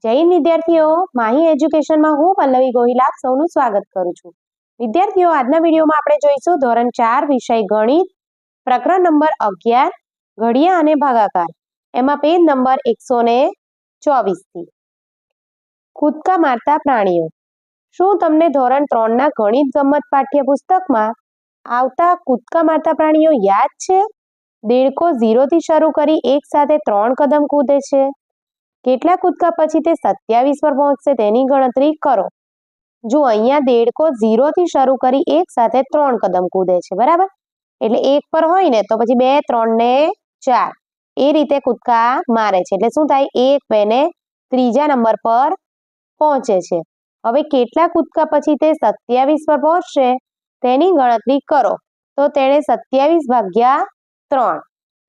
જય હિન્દ વિદ્યાર્થીઓ, માહી એજ્યુકેશનમાં હું પલ્લવી ગોહિલ આપ સૌનું સ્વાગત કરું છું। વિદ્યાર્થીઓ, આજના વિડીયોમાં આપણે જોઈશું ધોરણ 4 વિષય ગણિત પ્રકરણ નંબર 11 ઘડિયા અને ભાગાકાર, એમાં પેજ નંબર 124 થી કૂદકા મારતા પ્રાણીઓ। શું તમને ધોરણ 3 ના ગણિત ગમ્મત પાઠ્યપુસ્તકમાં આવતા કૂદકા મારતા પ્રાણીઓ યાદ છે? દેડકો 0 થી શરૂ કરી એક સાથે 3 કદમ કૂદે છે। કેટલા કૂદકા પછી તે 27 પર પહોંચશે તેની ગણતરી કરો। જો અહીંયા દેડકો 0 થી શરૂ કરી એક સાથે 3 કદમ કૂદે છે, બરાબર? એટલે 1 પર હોય ને તો પછી 2, 3 ને 4 એ રીતે કૂદકા મારે છે। એટલે શું થાય? 1, 2 ને ત્રીજા નંબર પર પહોંચે છે। હવે કેટલા કૂદકા પછી તે 27 પર પહોંચશે તેની ગણતરી કરો। તો તેણે 27 ભાગ્યા 3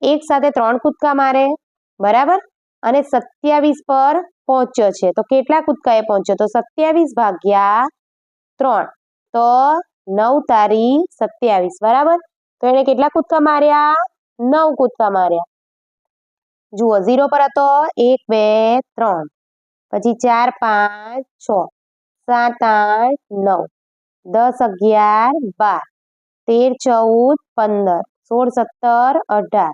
એક સાથે 3 કૂદકા મારે, બરાબર? અને 27 પર પહોંચ્યો છે તો કેટલા કૂદકા એ પહોંચ્યો? તો 27 ભાગ્યા 3 તો 9 તારી 27, બરાબર? તો એને કેટલા કૂદકા માર્યા? 9 કૂદકા માર્યા। જુઓ, 0 પર હતો 1, 2, 3, પછી 4, 5, 6, 7, 8, 9, 10, 11, 12, 13, 14, 15, 16, 17, 18,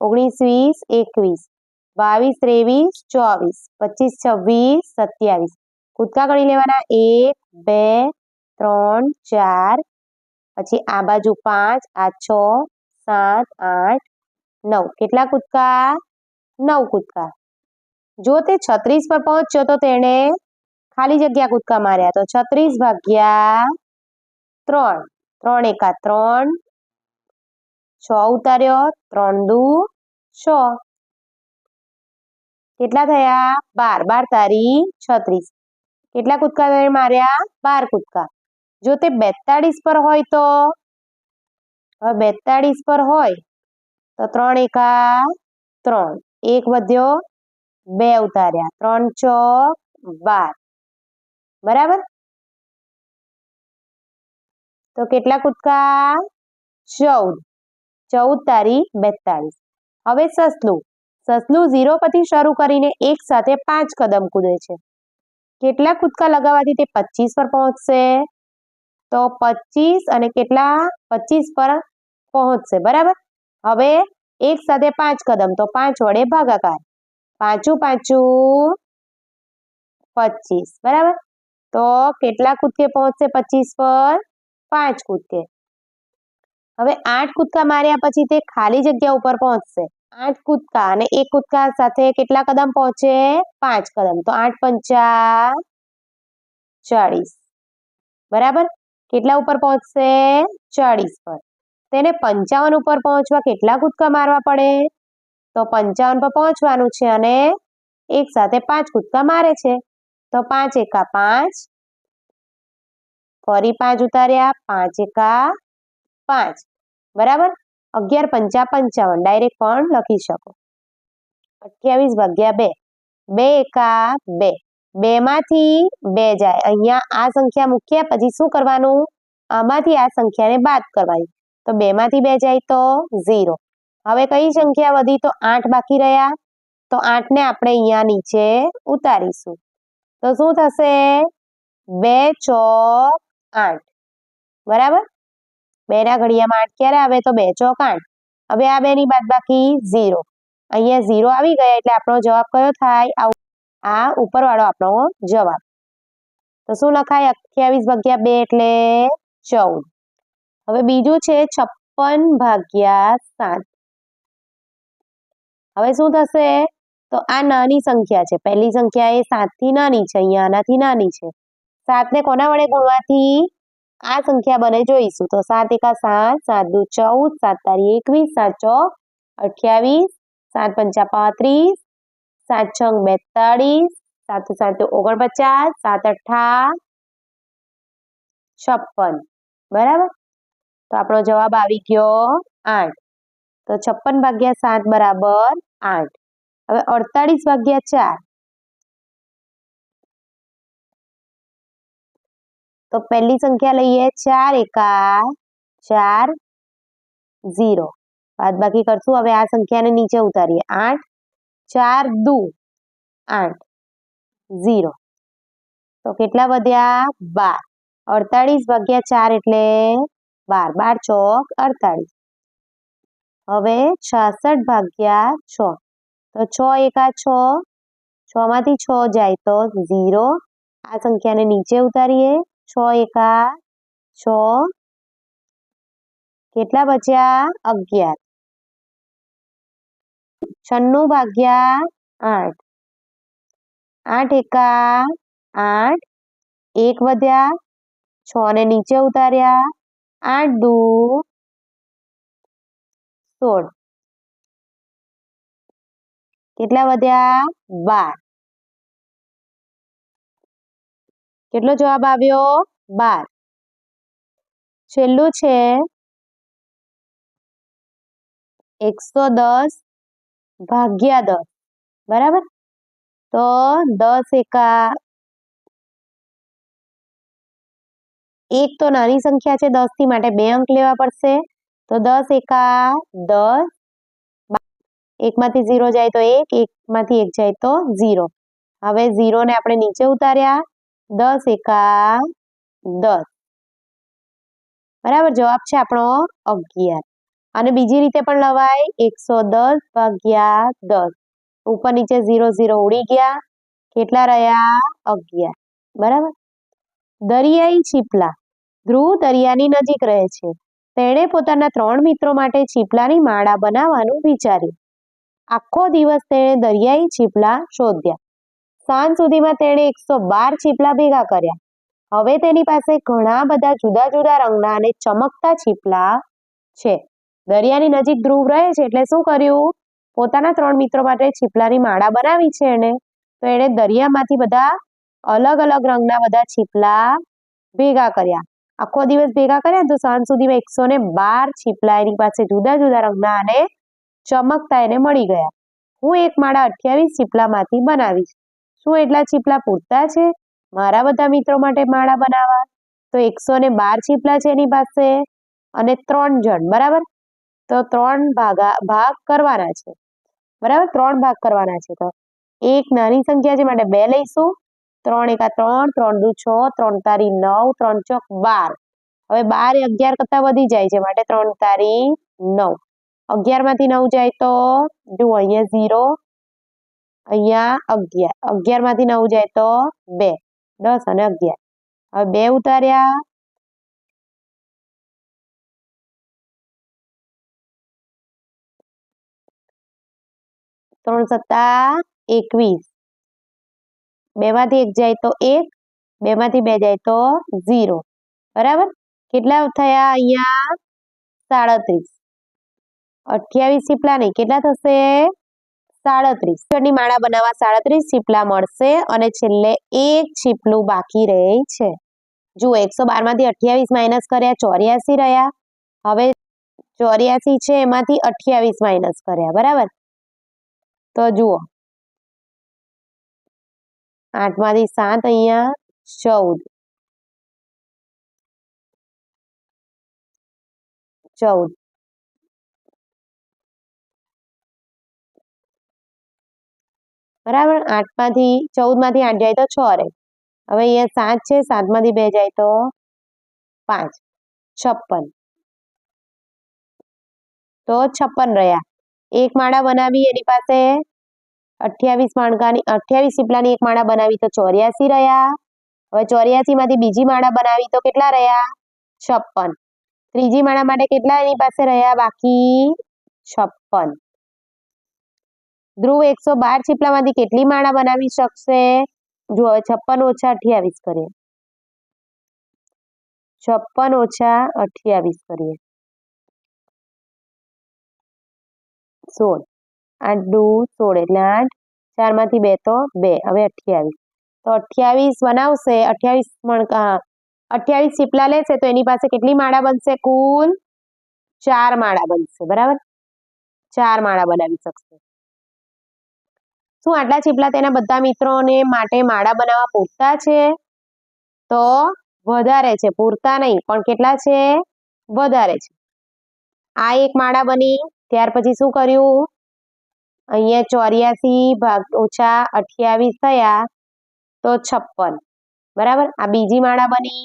19, 20, 21, 23, 24, 25, 26, 27 કૂદકા ગણી લેવાના। 1, 2, 3, 4, પછી આ બાજુ 5, આ 6, 7, 8, 9 કેટલા કૂદકા? 9 કૂદકા। જો તે 36 પર પહોંચ્યો તો તેણે ખાલી જગ્યા કૂદકા માર્યા, તો 36 ભાગ્યા 3, 3 એકા 3, 6 ઉતાર્યો, 3 દુ 6 કેટલા થયા? 12, 12 તારી 36 કેટલા કૂદકા તેને માર્યા? 12 કૂદકા। જો તે 42 પર હોય તો, હવે 42 પર હોય તો 3 એકા 3, 1 વધ્યો 2 ઉતાર્યા, 3 ચોક 12, બરાબર? તો કેટલા કૂદકા? 14, 14 તારી 42। હવે સસલું 0 પરથી શરૂ કરીને એક સાથે 5 કદમ કૂદે છે। કેટલા કૂદકા લગાવવાથી તે 25 પર પહોંચશે? તો 25 અને કેટલા? 25 પર પહોંચશે, બરાબર? હવે એક સાથે 5 કદમ તો 5 વડે ભાગાકાર, 5 5 25, બરાબર? તો કેટલા કૂદકે પહોંચશે 25 પર? 5 કૂદકે। હવે 8 કૂદકા માર્યા પછી તે ખાલી જગ્યા ઉપર પહોંચશે। 8 કૂદકા અને 1 કૂદકા સાથે કેટલા કદમ પહોંચે? 5 કદમ, તો 8 પંચા 40, બરાબર? કેટલા ઉપર પહોંચશે? 40 પર। તેને 55 ઉપર પહોંચવા કેટલા કૂદકા મારવા પડે? તો 55 પર પહોંચવાનું છે અને એક સાથે 5 કૂદકા મારે છે, તો 5 એકા 5, ફરી 5 ઉતાર્યા, 5 એકા 5, બરાબર? 11 પંચા 55 ડાયરેક્ટ પણ લખી શકો। 28 ભાગ્યા 2, 2 એકા 2, 2 માંથી 2 જાય, અહીંયા આ સંખ્યા મૂક્યા પછી શું કરવાનું? આમાંથી આ સંખ્યાને બાદ કરવાની, તો 2 માંથી 2 જાય તો 0। હવે કઈ સંખ્યા વધી? તો 8 બાકી રહ્યા, તો 8 ને આપણે અહીંયા નીચે ઉતારીશું, તો શું થશે? 2 ચોક 8, બરાબર? 2 ના ઘડિયામાં 8 ક્યારે આવે? તો 2 ચોક 8। હવે આ 2 ની બાદબાકી 0, અહીંયા 0 આવી ગયા એટલે આપણો જવાબ કયો થાય? આ ઉપરવાળો આપણો જવાબ। તો શું લખાય? 28 ભાગ્યા 2 એટલે 14। હવે બીજું છે 56 ભાગ્યા 7। હવે શું થશે? તો આ નાની સંખ્યા છે, પહેલી સંખ્યા એ 7 થી નાની છે, અહીંયા આનાથી નાની છે। 7 ને કોના વડે ગુણવાથી આ સંખ્યા બને જોઈશું, તો 7 એકા 7, 7 દુ 14, 7 તારી 21, 7 ચોક 28, 7 પંચા 35, 7 છંગ 42, 7 7 49, 7 અઠ્ઠા 56, બરાબર? તો આપણો જવાબ આવી ગયો 8। તો 56 ભાગ્યા 7 બરાબર 8। હવે 48 ભાગ્યા 4, તો પહેલી સંખ્યા લઈએ, 4 એકા 4, 0, બાદબાકી કરશું। હવે આ સંખ્યાને નીચે ઉતારીએ, 8, 4 દુ 8, 0. તો કેટલા વધ્યા? 12. 48 ભાગ્યા 4 એટલે 12. 12 ચોક 48. હવે 66 ભાગ્યા 6. તો 6 એકા 6. 6 માંથી 6 જાય તો 0. આ સંખ્યાને નીચે ઉતારીએ. 6 એકા 6. કેટલા બચ્યા? 11. 96 ભાગ્યા 8. 8 એકા 8. 1 વધ્યા. 6 ને નીચે ઉતાર્યા. 8 દુ 16. કેટલા વધ્યા? 12. કેટલો જવાબ આવ્યો? 12. છેલ્લું છે 110 ભાગ્યા 10. બરાબર? તો 10 એકા 1 તો નાની સંખ્યા છે 10 થી, માટે 2 અંક લેવા પડશે. તો 10 એકા 10. 1 માંથી 0 જાય તો 1, 1 માંથી 1 જાય તો 0. હવે 0 ને આપણે નીચે ઉતાર્યા. 10 એકા 10. બરાબર? જવાબ છે આપણો 11. અને બીજી રીતે પણ લવાય. 110 ભાગ્યા 10. ઉપર નીચે 0 0 ઉડી ગયા. કેટલા રહ્યા? 11. બરાબર? દરિયાઈ ચીપલા. ધ્રુવ દરિયાની નજીક રહે છે. તેણે પોતાના 3 મિત્રો માટે ચીપલાની માળા બનાવવાનું વિચાર્યું. આખો દિવસ તેણે દરિયાઈ ચીપલા શોધ્યા. સાંજ સુધીમાં તેણે 112 ચીપલા ભેગા કર્યા. હવે તેની પાસે ઘણા બધા જુદા જુદા રંગના અને ચમકતા ચીપલા છે. દરિયાની નજીક ધ્રુવ રહે છે એટલે શું કર્યું? પોતાના 3 મિત્રો માટે ચીપલાની માળા બનાવી છે એને. તો એણે દરિયામાંથી બધા અલગ અલગ રંગના બધા ચીપલા ભેગા કર્યા. આખો દિવસ ભેગા કર્યા તો સાંજ સુધીમાં 112 ચીપલા એની પાસે જુદા જુદા રંગના અને ચમકતા એને મળી ગયા. હું એક માળા 28 ચીપલામાંથી બનાવીશ. શું એટલા ચીપલા પૂરતા છે મારા બધા મિત્રો માટે માળા બનાવવા? તો 112 ચીપલા છે એની પાસે અને 3 જણ. બરાબર? તો 3 ભાગ કરવાના છે. બરાબર? 3 ભાગ કરવાના છે. તો એક નાની સંખ્યા છે માટે 2 લઈશું. 3 એકા 3, 3 દુ 6, 3 તારી 9, 3 ચોક 12. હવે 12 એ 11 કરતા વધી જાય છે માટે 3 તારી 9. 11 માંથી 9 જાય તો જુઓ અહીંયા 0, અહીંયા 11. 11 માંથી 9 જાય તો 2. 10 અને 11. હવે 2 ઉતાર્યા. 3 સત્તા 21. 2 માંથી 1 જાય તો 1, 2 માંથી 2 જાય તો 0. બરાબર? કેટલા થયા અહીંયા? 37. 28 ચીપલા નહીં, કેટલા થશે? 37. ની માળા બનાવવા 37 ચીપલા મળશે અને છેલ્લે એક ચીપલું બાકી રહે છે. જુઓ 112 માંથી 28 માઇનસ કર્યા 84 રહ્યા. હવે 84 છે એમાંથી 28 માઇનસ કર્યા. બરાબર? તો જુઓ 8 માંથી 7 અહીંયા 14. 14. બરાબર? 8 માંથી 14 માંથી 8 જાય તો 6 રહે. હવે અહીંયા 7 છે, 7 માંથી 2 જાય તો 5. 56. તો 56 રહ્યા. એક માળા બનાવી એની પાસે 28 ચીપલાની એક માળા બનાવી તો 84 રહ્યા. હવે 84 માંથી બીજી માળા બનાવી તો કેટલા રહ્યા? 56. ત્રીજી માળા માટે કેટલા એની પાસે રહ્યા બાકી? 56. ધ્રુવ 112 ચીપલામાંથી કેટલી માળા બનાવી શકશે? જો 56 ઓછા 28 કરીએ. 56 ઓછા 28 કરીએ. 16. 8 દુ 16 એટલે 8. 4 માંથી 2 તો 2. હવે 28. તો 28 બનાવશે. 28 ચીપલા લેશે તો એની પાસે કેટલી માળા બનશે? કુલ 4 માળા બનશે. બરાબર? 4 માળા બનાવી શકશે. શું આટલા ચીપલા તેના બધા મિત્રોને માટે માળા બનાવવા પૂરતા છે? તો વધારે છે. પૂરતા નહીં, પણ કેટલા છે? વધારે છે. આ એક માળા બની. ત્યાર પછી શું કર્યું? અહીંયા 84 ઓછા 28 થયા તો 56 બરાબર। આ બીજી માળા બની।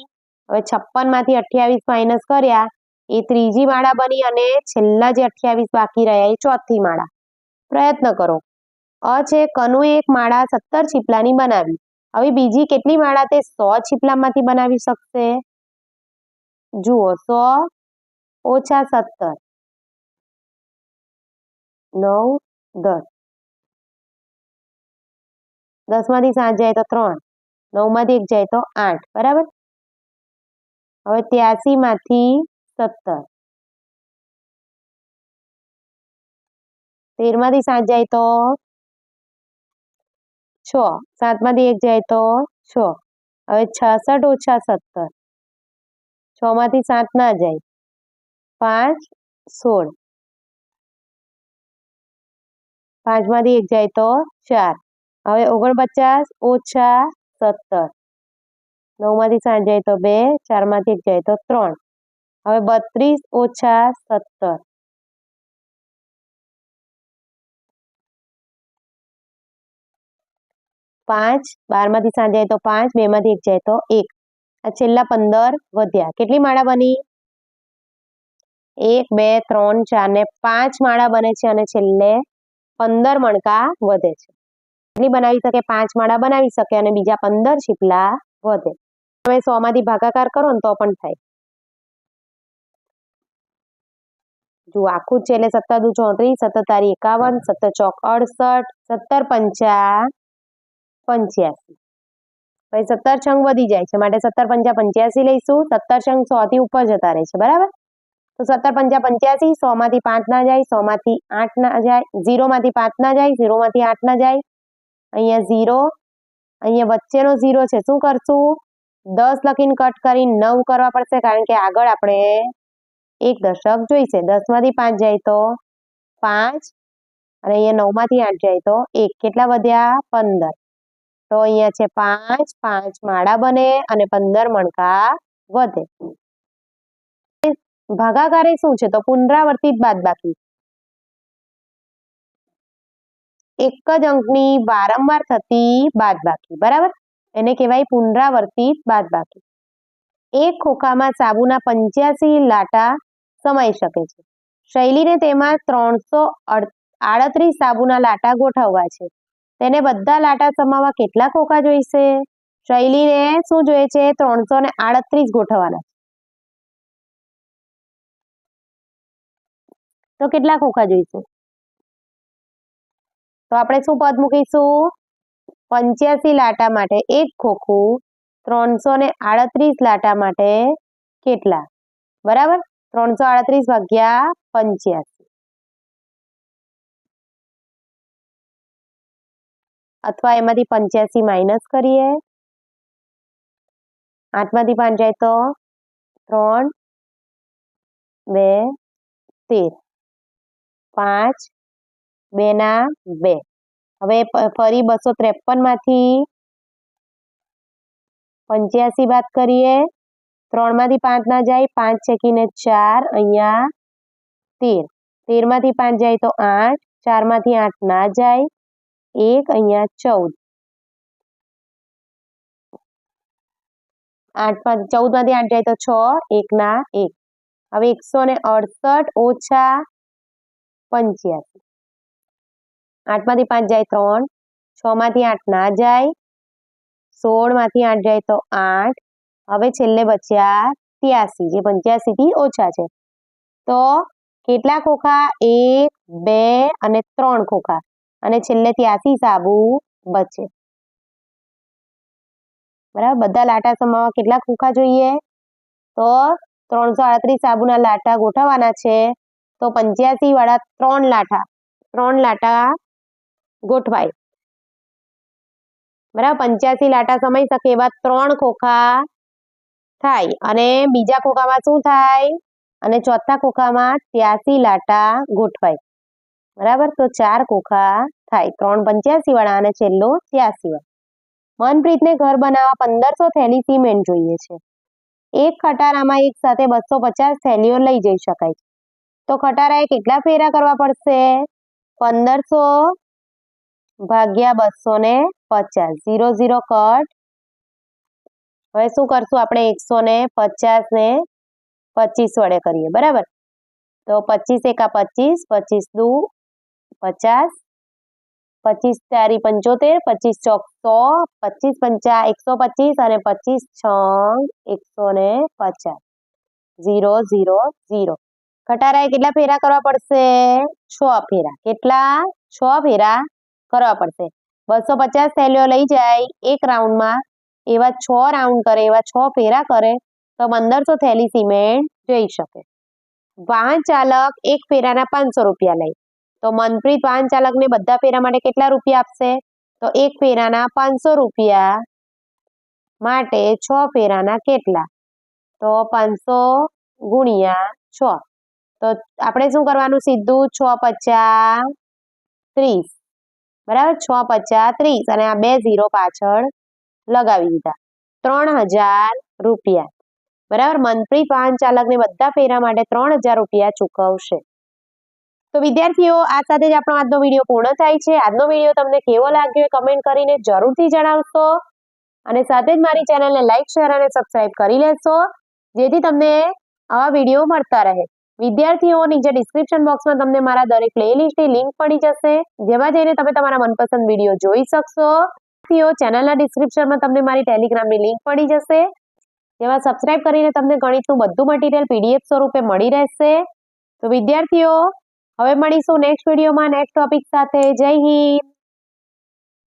હવે 56 માંથી 28 માઇનસ કર્યા એ ત્રીજી માળા બની અને છેલ્લા જે 28 બાકી રહ્યા એ ચોથી માળા। પ્રયત્ન કરો। અ છે કનુએ એક માળા 17 છીપલાની બનાવી। હવે બીજી કેટલી માળા તે 100 છીપલામાંથી બનાવી શકશે? જુઓ 100 ઓછા 17 9 10 10 માંથી 7 જાય તો 3 9 માંથી 1 જાય તો 8 બરાબર। હવે 83 માંથી 17 13 માંથી 7 જાય તો 6 7 માંથી 1 જાય તો 6 હવે 66 ઓછા 17 6 માંથી 7 ના જાય 5 16 5 માંથી 1 જાય તો 4 હવે 49 ઓછા 17 9 માંથી 7 જાય તો 2 4 માંથી 1 જાય તો 3 હવે 32 ઓછા 17 5 12 માંથી 7 જાય તો 5 2 માંથી 1 જાય તો 1 આ છેલ્લા 15 વધ્યા। કેટલી માળા બની? 1 2 3 4 ને 5 માળા બને છે અને છેલ્લે 15 મણકા વધે છે। કેટલી બનાવી શકે? 5 માળા બનાવી શકે અને બીજા 15 છીપલા વધે। તમે 100 માંથી ભાગાકાર કરો ને તો પણ થાય। જો આખું જ છે એટલે 17 દુ 34 17 તારી 51 17 ચોક 68 17 પંચા 85 પછી 17 છંગ વધી જાય છે માટે 17 પંચા 85 લઈશું। 17 છંગ 100 થી ઉપર જતા રહે છે બરાબર। તો 17 પંચા 85 100 માંથી 5 ના જાય 100 માંથી 8 ના જાય 0 માંથી 5 ના જાય 0 માંથી 8 ના જાય અહીંયા 0 અહીંયા વચ્ચેનો 0 છે શું કરશું? 10 લખીને કટ કરીને 9 કરવા પડશે કારણ કે આગળ આપણે એક દશક જોઈશે। 10 માંથી 5 જાય તો 5 અને અહીંયા 9 માંથી 8 જાય તો 1 કેટલા વધ્યા? 15 તો અહીંયા છે 5 5 માળા બને અને 15 મણકા વધે। ભાગાકારે શું છે? તો પુનરાવર્તિત બાદબાકી। એક જ અંકની વારંવાર થતી બાદબાકી બરાબર એને કહેવાય પુનરાવર્તિત બાદબાકી। એક ખોખામાં સાબુના 85 લાટા સમાઈ શકે છે। શૈલીને તેમાં 338 સાબુના લાટા ગોઠવવા છે। તેને બધા લાટા સમાવવા કેટલા ખોખા જોઈશે? શૈલીને શું જોઈએ છે? 338 ગોઠવવાના તો કેટલા ખોખા જોઈશે? તો આપણે શું પદ મૂકીશું? 85 લાટા માટે એક ખોખું 338 લાટા માટે કેટલા બરાબર 338 ભાગ્યા 85 અથવા એમાંથી 85 માઇનસ કરીએ 8 માંથી 5 જાય તો 3 2 13 5 2 ના 2 હવે ફરી 253 માંથી 85 બાદ કરીએ 3 માંથી 5 ના જાય 5 છેકીને 4 અહીંયા 13 13 માંથી 5 જાય તો 8 4 માંથી 8 ના જાય 1 અહીંયા 14 14 માંથી 8 જાય તો 6 1 ના 1 હવે 168 ઓછા 85 8 માંથી 5 જાય 3 6 માંથી 8 ના જાય 16 માંથી 8 જાય તો 8 હવે છેલ્લે બચ્યા 83 જે 85 થી ઓછા છે તો કેટલા ખોખા 1 2 અને 3 ખોખા અને છેલ્લે 83 સાબુ બચે બરાબર બધા લાટા સમાવવા કેટલા ખોખા જોઈએ? તો 338 સાબુના લાટા ગોઠવવાના છે તો 85 વાળા 3 લાટા ગોઠવાય બરાબર 85 લાટા સમાઈ શકે એવા 3 ખોખા થાય અને બીજા ખોખામાં શું થાય અને ચોથા ખોખામાં 83 લાટા ગોઠવાય બરાબર તો 4 ખોખા થાય 3 85 વાળા અને છેલ્લો 83 વાળા। મનપ્રીતને ઘર બનાવવા 1500 થેલી સિમેન્ટ જોઈએ છે। એક ખટારામાં એક સાથે 250 થેલીઓ લઈ જઈ શકાય છે તો ખટારાએ કેટલા ફેરા કરવા પડશે? 1500 ભાગ્યા 250 0 0 કટ હવે શું કરશું આપણે 150 ને 25 વડે કરીએ બરાબર તો 25 એકા 25 25 દુ 50 25 તારી 75 25 ચોક 100 25 પંચા 125 અને 25 છંગ 150 0 0 0 ઘટારાએ કેટલા ફેરા કરવા પડશે 6 ફેરા કેટલા 6 ફેરા કરવા પડશે 250 થેલીઓ લઈ જાય એક રાઉન્ડમાં એવા 6 રાઉન્ડ કરે એવા 6 ફેરા કરે તો 1500 થેલી સિમેન્ટ જઈ શકે વાહન ચાલક એક ફેરાના 500 રૂપિયા લે તો મનપ્રીત વાહન ચાલકને બધા ફેરા માટે કેટલા રૂપિયા આપશે તો એક ફેરાના 500 રૂપિયા માટે 6 ફેરાના કેટલા તો 500 ગુણ્યા 6 તો આપણે શું કરવાનું સીધું 6 50 30 બરાબર 6 50 30 અને આ 2 0 પાછળ લગાવી દીધા 3000 રૂપિયા બરાબર મનપ્રીત વાહન ચાલકને બધા ફેરા માટે 3000 રૂપિયા ચૂકવશે તો વિદ્યાર્થીઓ આ સાથે જ આપણો આજનો વિડીયો પૂર્ણ થાય છે આજનો વિડીયો તમને કેવો લાગ્યો એ કમેન્ટ કરીને જરૂરથી જણાવશો અને સાથે જ મારી ચેનલને લાઈક શેર અને સબસ્ક્રાઇબ કરી લેશો જેથી તમને આવા વિડીયો મળતા રહે વિદ્યાર્થીઓ નીચે ડિસ્ક્રિપ્શન બોક્સમાં તમને મારા દરેક પ્લેલિસ્ટની લિંક મળી જશે જેમાં જઈને તમે તમારા મનપસંદ વિડીયો જોઈ શકશો વિદ્યાર્થીઓ ચેનલના ડિસ્ક્રિપ્શનમાં તમને મારી ટેલિગ્રામની લિંક મળી જશે જેમાં સબસ્ક્રાઇબ કરીને તમને ગણિતનું બધું મટીરિયલ PDF સ્વરૂપે મળી રહેશે તો વિદ્યાર્થીઓ હવે મળીશું નેક્સ્ટ વિડીયોમાં નેક્સ્ટ ટોપિક સાથે જય હિન્દ